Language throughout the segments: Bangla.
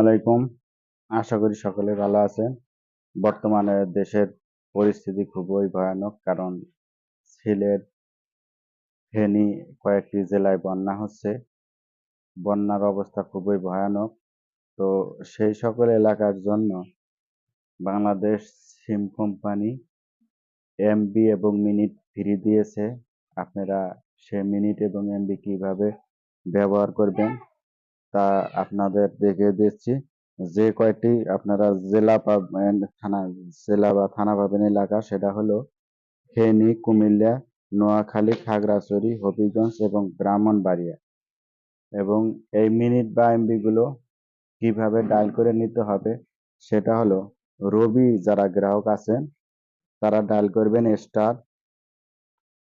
আলাইকুম। আশা করি সকলে ভালো আছেন। বর্তমানে দেশের পরিস্থিতি খুবই ভয়ানক, কারণ সিলেট, ফেনী কয়েকটি জেলায় বন্যা হচ্ছে। বন্যার অবস্থা খুবই ভয়ানক। তো সেই সকল এলাকার জন্য বাংলাদেশ সিম কোম্পানি এমবি এবং মিনিট ফ্রি দিয়েছে। আপনারা সে মিনিট এবং এমবি কিভাবে ব্যবহার করবেন তা আপনাদের দেখিয়ে দিচ্ছি। যে কয়টি আপনারা জেলা পাবেন, জেলা বা থানা পাবেন এলাকা, সেটা হলো ফেনী, কুমিল্লা, নোয়াখালী, খাগড়াছড়ি, হবিগঞ্জ এবং ব্রাহ্মণবাড়িয়া। এবং এই মিনিট বা এমবি গুলো কিভাবে ডায়াল করে নিতে হবে সেটা হলো, রবি যারা গ্রাহক আছেন তারা ডায়াল করবেন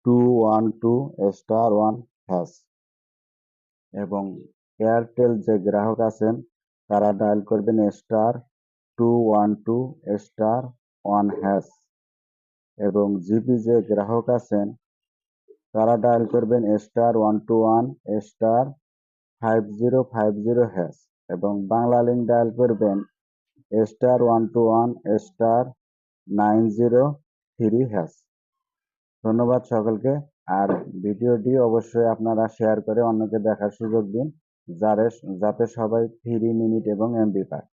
*212*1#। এবং এয়ারটেল যে গ্রাহক আছেন তারা ডায়াল করবেন *212*1#। এবং জিপি যে গ্রাহক আছেন তারা ডায়াল করবেন *121*5050#। এবং বাংলা লিঙ্ক ডায়াল করবেন *121*903#। ধন্যবাদ সকলকে। আর ভিডিওটি অবশ্যই আপনারা শেয়ার করে অন্যকে দেখার সুযোগ দিন, যাতে সবাই ফ্রি মিনিট এবং এমবি পায়।